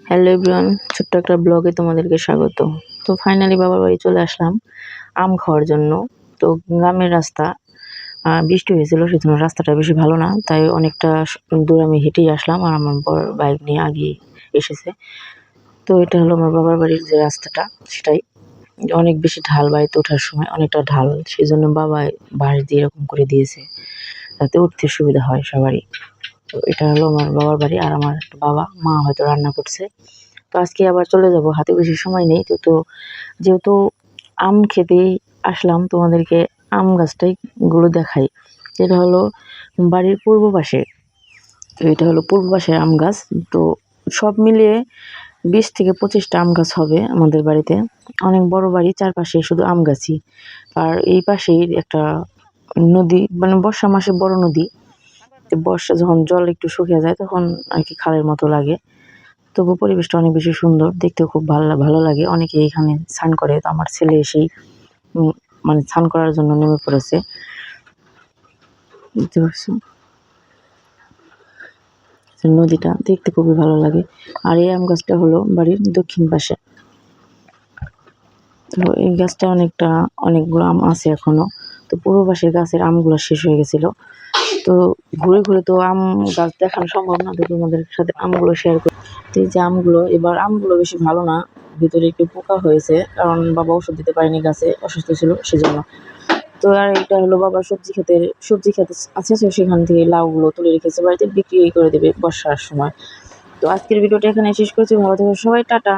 Hello everyone, ছোট্ট একটা ব্লগে তোমাদেরকে স্বাগত। তো ফাইনালি বাবার বাড়ি চলে আসলাম আম খাওয়ার জন্য। তো গ্রামের রাস্তা, বৃষ্টি হয়েছিল সেজন্য রাস্তাটা বেশি ভালো না, তাই অনেকটা দূর আমি হেঁটেই আসলাম আর আমার বর বাইক নিয়ে আগিয়ে এসেছে। তো এটা হলো আমার বাবার বাড়ির যে রাস্তাটা, সেটাই অনেক বেশি ঢাল, বাড়িতে ওঠার সময় অনেকটা ঢাল, সেই জন্য বাবা বাঁশ দিয়ে এরকম করে দিয়েছে যাতে উঠতে সুবিধা হয় সবারই। তো এটা হলো আমার বাবার বাড়ি আর আমার বাবা মা হয়তো রান্না করছে। তো আজকে আবার চলে যাব, হাতে বেশি সময় নেই। তো যেহেতু আম খেতেই আসলাম, তোমাদেরকে আম গাছটাই গুলো দেখাই। এটা হলো বাড়ির পূর্ব পাশে, তো এটা হলো পূর্ব পাশের আম গাছ। তো সব মিলিয়ে 20 থেকে 25টা আম গাছ হবে আমাদের বাড়িতে। অনেক বড় বাড়ি, চারপাশে শুধু আম গাছই। আর এই পাশেই একটা নদী, মানে বর্ষা মাসে বড় নদী। তো বর্ষা যখন জল একটু শুকিয়ে যায় তখন আর কি খালের মতো লাগে। তবু পরিবেশটা অনেক বেশি সুন্দর, দেখতেও খুব ভালো লাগে। অনেকে এখানে স্নান করে, তো আমার ছেলে এসেই মানে স্নান করার জন্য নেমে পড়েছে, বুঝতে পারছো। নদীটা দেখতে খুবই ভালো লাগে। আর এই আম গাছটা হলো বাড়ির দক্ষিণ পাশে। তো এই গাছটা অনেকগুলো আম আছে এখনো। তো পূর্ব পাশের গাছের আমগুলো শেষ হয়ে গেছিল। তো ঘুরে ঘুরে তো আম গাছ দেখানো সম্ভব না, তো তোমাদের সাথে আমগুলো শেয়ার করি। তো এই যে এবার আমগুলো বেশি ভালো না, ভিতরে একটু পোকা হয়েছে, কারণ বাবা ওষুধ দিতে পারেনি, গাছে অসুস্থ ছিল সেজন্য। তো আর এটা হলো বাবার সবজি খেতে আছে, তো সেখান থেকে লাউগুলো তুলে রেখেছে, বাড়িতে বিক্রি করে দেবে বর্ষার সময়। তো আজকের ভিডিওটা এখানে শেষ করছি, ভালো থেকো সবাই, টাটা।